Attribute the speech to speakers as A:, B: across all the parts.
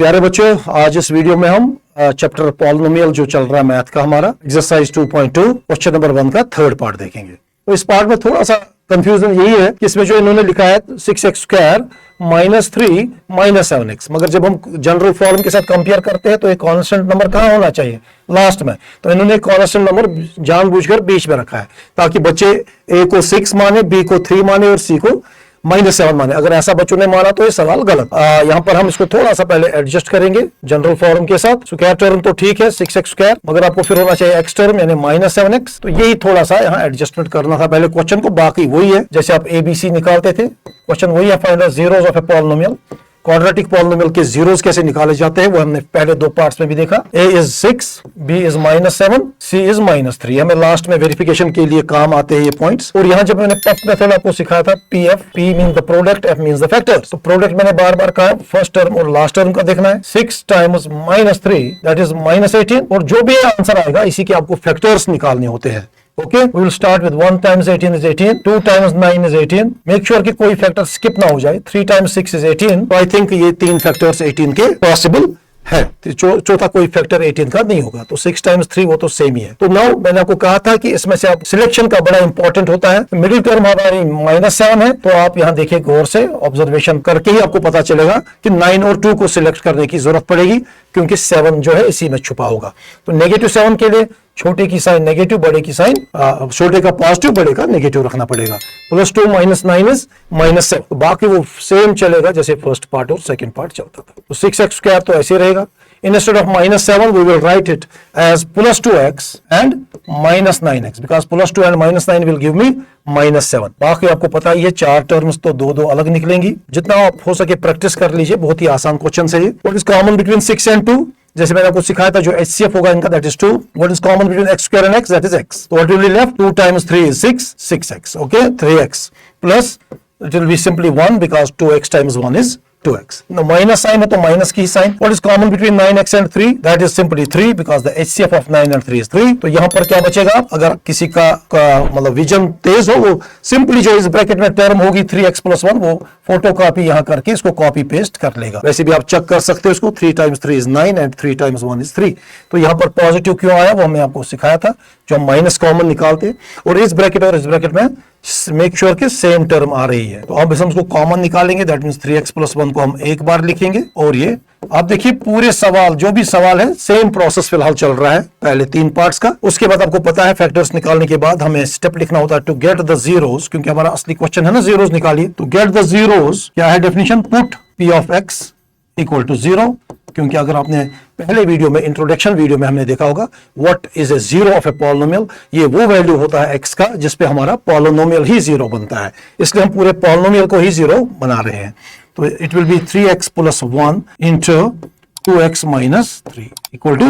A: प्यारे बच्चों, आज इस वीडियो में हम चैप्टर पॉलिनोमियल जो चल रहा है मैथ का हमारा एक्सरसाइज 2.2 क्वेश्चन नंबर 1 का थर्ड पार्ट देखेंगे। तो इस पार्ट में थोड़ा सा कंफ्यूजन यही है कि इसमें जो इन्होंने लिखा है 6x² माइनस 3 माइनस 7x, मगर जब हम जनरल फॉर्म के साथ कंपेयर करते हैं तो एक कांस्टेंट नंबर कहाँ होना चाहिए? लास्ट में। तो इन्होंने कांस्टेंट नंबर जानबूझकर बीच में रखा है ताकि बच्चे a को 6 माने, b को 3 माने और c को -7 माने। अगर ऐसा बच्चों ने माना तो ये सवाल गलत। यहाँ पर हम इसको थोड़ा सा पहले एडजस्ट करेंगे जनरल फॉर्म के साथ। स्क्वायर टर्म तो ठीक है 6x², मगर आपको फिर होना चाहिए x टर्म यानी -7x। तो यही थोड़ा सा यहाँ एडजस्टमेंट करना था पहले क्वेश्चन को। बाकी वही है जैसे आप ABC निकालते थे, क्वेश्चन वही है, find the zeros of a polynomial. Quadratic polynomial के जीरोस कैसे निकाले जाते हैं वो हमने पहले दो पार्ट्स में भी देखा। a is 6, b is -7, c is -3। हमें लास्ट में वेरिफिकेशन के लिए काम आते हैं ये पॉइंट्स। और यहाँ जब मैंने पफ मेथड आपको सिखाया था pf, p mean the product, f means the factors. तो प्रोडक्ट मैंने बार बार कहा फर्स्ट टर्म और लास्ट टर्म का देखना है। 6 टाइम्स -3 दैट इज -18, और जो भी आंसर आएगा इसी के आपको फैक्टर्स निकालने होते हैं। Okay, we will start with 1 times 18 is 18, 2 times 9 is 18. Make sure कि कोई फैक्टर स्किप ना हो जाए। 3 times 6 is 18. तो I think ये तीन फैक्टर्स 18 के पॉसिबल है। चौथा कोई फैक्टर 18 का नहीं होगा। तो 6 times 3 वो तो सेम ही है। तो नाउ मैंने आपको कहा था कि इसमें से आप सिलेक्शन का बड़ा इंपॉर्टेंट होता है। मिडिल टर्म हमारी -7 है, तो आप यहाँ देखिए गौर से ऑब्जर्वेशन करके ही आपको पता चलेगा कि 9 और 2 को सिलेक्ट करने की जरूरत पड़ेगी क्योंकि 7 जो है इसी में छुपा होगा। तो -7 के लिए छोटे की साइन नेगेटिव, बड़े की साइन छोटे का पॉजिटिव, बड़े का नेगेटिव रखना पड़ेगा। +2 - 9 इज -7। तो बाकी वो सेम चलेगा जैसे फर्स्ट पार्ट और सेकंड पार्ट चलता था। तो 6x² तो ऐसे रहेगा। Instead of -7 we will write it as +2x and -9x because +2 and -9 will give me -7। बाकी आपको पता ही है चार टर्म्स तो दो अलग निकलेंगी। जितना आप हो सके प्रैक्टिस कर लीजिए, बहुत ही आसान क्वेश्चन है ये। What is common between 6 and 2? जैसे मैंने आपको सिखाया था जो HCF होगा इनका that is 2. What is common between x² and x? That is x. So what will be left? 2 times 3 is 6, 6x. Okay, 3x plus it will be simply 1 because 2x times 1 is 2x. Now minus sign है तो minus की sign. What is common between 9x and 3? That is simply 3 because the HCF of 9 and 3 is 3. तो यहाँ पर क्या बचेगा? अगर किसी का मतलब विजन तेज हो वो सिंपली जो इस ब्रैकेट में टर्म होगी 3x + 1 वो फोटो कॉपी यहाँ करके इसको कॉपी पेस्ट कर लेगा। वैसे भी आप चेक कर सकते हो इसको। 3 times 3 is 9 and 3 times 1 is 3। तो यहाँ पर पॉजिटिव क्यों आया वो हमने आपको सिखाया था, जो हम माइनस कॉमन निकालते और इस ब्रैकेट और इस ब्रैकेट में मेक श्योर के सेम टर्म आ रही है। तो अब हम उसको कॉमन निकालेंगे, दैट मींस 3x + 1 को हम एक बार लिखेंगे। और ये आप देखिए पूरे सवाल जो भी सवाल है सेम प्रोसेस फिलहाल चल रहा है पहले 3 पार्ट्स का। उसके बाद आपको पता है फैक्टर्स निकालने के बाद हमें स्टेप लिखना होता है टू गेट द जीरोस, क्योंकि हमारा असली क्वेश्चन है ना जीरोस निकालिए। तो गेट द जीरोस क्या है definition? Put p of x equal to 0, क्योंकि अगर आपने पहले वीडियो में इंट्रोडक्शन वीडियो में हमने देखा होगा what is a zero of a polynomial, ये वो वैल्यू होता है x का जिसपे हमारा पॉलिनोमियल ही 0 बनता है। इसलिए हम पूरे पॉलिनोमियल को ही 0 बना रहे हैं। तो it will be 3x + 1 into 2x - 3 equal to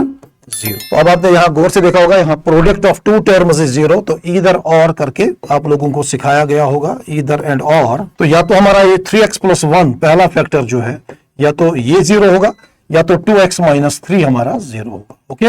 A: 0। तो अब आपने यहाँ गौर से देखा होगा यहाँ प्रोडक्ट ऑफ 2 टर्म्स इज 0, तो ईदर और करके आप लोगों को सिखाया गया होगा, ईदर एंड और। तो या तो हमारा ये 3x + 1 पहला फैक्टर जो है या तो ये 0 होगा या तो 2x - 3 हमारा 0 होगा। ओके,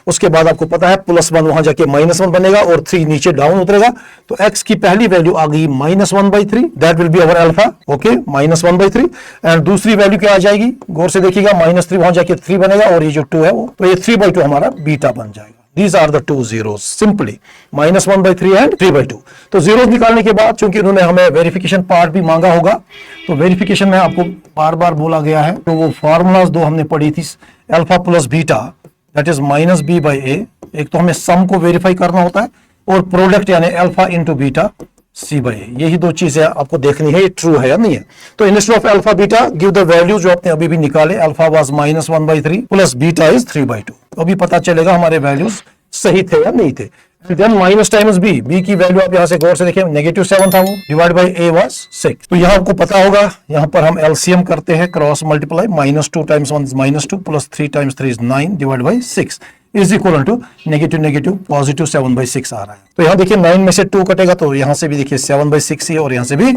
A: उसके बाद आपको पता है +1 वहां जाके -1 बनेगा और 3 नीचे डाउन उतरेगा। तो x की पहली वैल्यू आ गई -1/3, that will be our alpha. Okay, -1/3। And दूसरी वैल्यू क्या आ जाएगी? गौर से देखिएगा, -3 वहां जाके 3 बनेगा और ये जो 2 है वो, तो ये 3/2 हमारा बीटा बन जाएगा। These are the two zeros simply -1/3 and 3/2। तो जीरोस निकालने के बाद चूंकि उन्होंने हमें वेरिफिकेशन पार्ट भी मांगा होगा, तो वेरिफिकेशन में आपको बार बार बोला गया है, तो वो फॉर्मूलाज दो हमने पढ़ी थी, alpha plus beta that is -b/a। एक तो हमें सम को वेरीफाई करना होता है और प्रोडक्ट यानी अल्फा इंटू बीटा c/a। यही दो चीजें आपको देखनी है ये ट्रू है या नहीं है। तो instead of alpha beta give the value जो आपने अभी भी निकाले, alpha was -1/3 plus beta is 3/2। अभी पता चलेगा हमारे वैल्यूज सही थे या नहीं थे। देन माइनस टाइम्स b की वैल्यू आप यहाँ से गौर से देखिए -7 था वो, डिवाइड बाय a वाज 6। तो यहाँ आपको पता होगा यहाँ पर हम एलसीएम करते हैं, cross multiply, -2 times 1 is -2 plus 3 times 3 is 9 divide by 6 is equal to negative positive 7/6 आ रहा है। तो यहाँ देखिए 9 में से 2 कटेगा तो यहाँ से भी देखिए 7/6 ही और यहाँ से भी,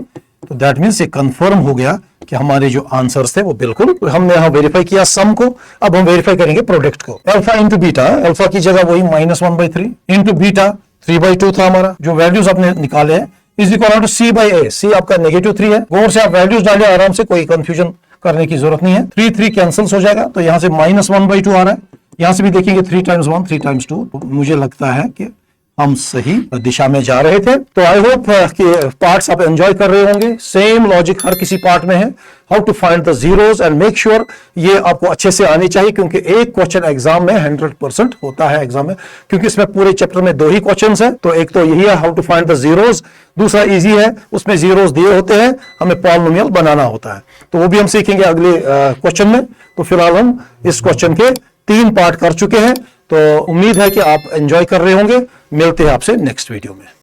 A: तो दैट मीन्स ये कंफर्म हो गया कि हमारे जो आंसर्स थे वो बिल्कुल, तो हमने यहाँ वेरीफाई किया सम को। अब हम वेरीफाई करेंगे प्रोडक्ट को। अल्फा इंटू बीटा, अल्फा की जगह वही -1/3 इंटू बीटा 3/2 था हमारा, जो वैल्यूज आपने निकाले हैं, is equal to c/a। c आपका -3 है। गौर से आप वैल्यूज डालिए आराम से, कोई कंफ्यूजन करने की जरूरत नहीं है। 3 कैंसिल्स हो जाएगा, तो यहां से -1/2 आ रहा है। यहां से भी देखेंगे 3 × 1 3 × 2। मुझे लगता है कि हम सही दिशा में जा रहे थे। तो आई होप कि पार्ट्स आप एंजॉय कर रहे होंगे। सेम लॉजिक हर किसी पार्ट में है, how to find the zeros and make sure ये आपको अच्छे से आनी चाहिए, क्योंकि एक क्वेश्चन एग्जाम में 100% होता है एग्जाम में, क्योंकि इसमें पूरे चैप्टर में 2 ही क्वेश्चंस है। तो एक तो यही है how to find the zeros, दूसरा इजी है, उसमें जीरोस दिए होते हैं, हमें पॉलिनोमियल बनाना होता है। तो वो भी हम सीखेंगे अगले क्वेश्चन में। तो फिलहाल हम इस क्वेश्चन के 3 पार्ट कर चुके हैं। तो उम्मीद है कि आप एंजॉय कर रहे होंगे। मिलते हैं आपसे नेक्स्ट वीडियो में।